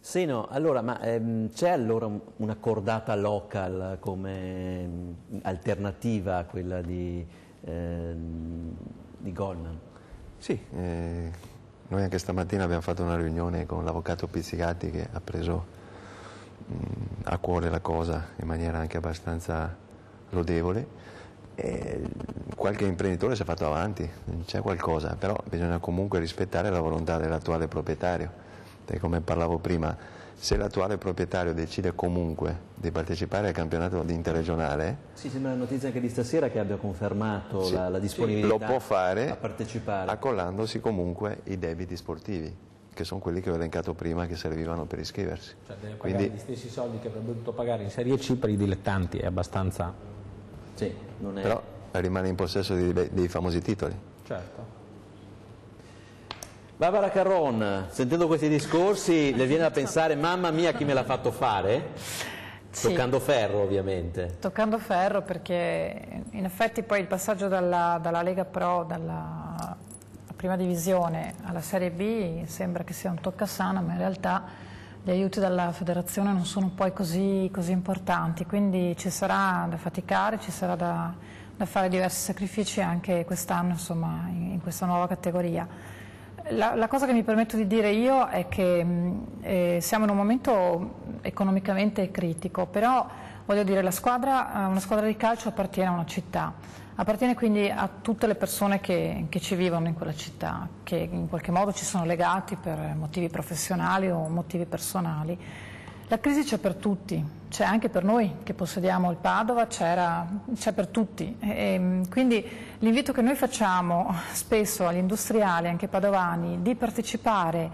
Sì, no, allora, ma c'è allora una cordata local come alternativa a quella di Goldman? Sì, noi anche stamattina abbiamo fatto una riunione con l'avvocato Pizzigatti che ha preso a cuore la cosa in maniera anche abbastanza lodevole. Qualche imprenditore si è fatto avanti, c'è qualcosa, però bisogna comunque rispettare la volontà dell'attuale proprietario. Perché come parlavo prima, se l'attuale proprietario decide comunque di partecipare al campionato interregionale... Sì, sembra la notizia anche di stasera che abbia confermato sì, la disponibilità lo può fare a partecipare, accollandosi comunque i debiti sportivi, che sono quelli che ho elencato prima che servivano per iscriversi. Cioè deve pagare gli stessi soldi che avrebbe dovuto pagare in Serie C per i dilettanti, è abbastanza... Sì, non è... Però rimane in possesso dei famosi titoli. Certo. Barbara Carron, sentendo questi discorsi le viene da pensare mamma mia chi me l'ha fatto fare? Sì. Toccando ferro ovviamente. Toccando ferro perché in effetti poi il passaggio dalla Lega Pro, dalla prima divisione alla Serie B sembra che sia un toccasana, ma in realtà gli aiuti dalla federazione non sono poi così importanti, quindi ci sarà da faticare, ci sarà da fare diversi sacrifici anche quest'anno, insomma, in questa nuova categoria. La cosa che mi permetto di dire io è che siamo in un momento economicamente critico, però voglio dire una squadra di calcio appartiene a una città, appartiene quindi a tutte le persone che ci vivono in quella città, che in qualche modo ci sono legati per motivi professionali o motivi personali. La crisi c'è per tutti, c'è anche per noi che possediamo il Padova, c'è per tutti. Quindi l'invito che noi facciamo spesso agli industriali, anche padovani, di partecipare,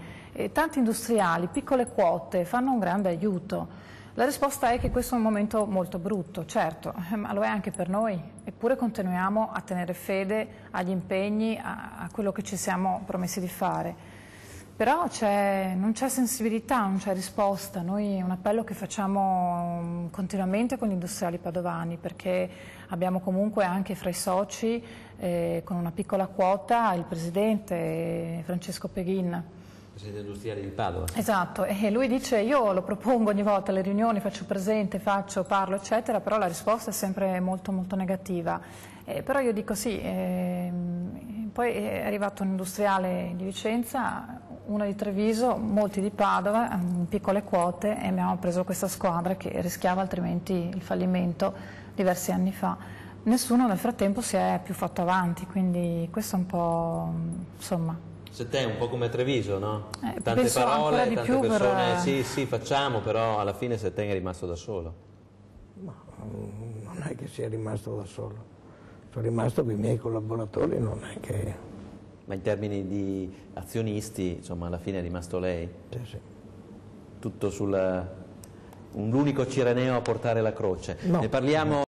tanti industriali, piccole quote, fanno un grande aiuto. La risposta è che questo è un momento molto brutto, certo, ma lo è anche per noi, eppure continuiamo a tenere fede agli impegni, a quello che ci siamo promessi di fare. Però non c'è sensibilità, non c'è risposta. Noi è un appello che facciamo continuamente con gli industriali padovani, perché abbiamo comunque anche fra i soci, con una piccola quota, il presidente Francesco Peghin. Presidente industriale di Padova. Esatto, e lui dice io lo propongo ogni volta alle riunioni, faccio presente, parlo eccetera, però la risposta è sempre molto negativa. Però io dico sì, poi è arrivato un industriale di Vicenza, uno di Treviso, molti di Padova, piccole quote, e abbiamo preso questa squadra che rischiava altrimenti il fallimento diversi anni fa. Nessuno nel frattempo si è più fatto avanti, quindi questo è un po', insomma... Settè è un po' come a Treviso, no? Tante Penso parole, tante persone, per... sì facciamo, però alla fine Settè è rimasto da solo. Ma non è che sia rimasto da solo, sono rimasto con i miei collaboratori, non è che... Ma in termini di azionisti, insomma, alla fine è rimasto lei? Sì. Tutto l'unico Cireneo a portare la croce. No. Ne parliamo...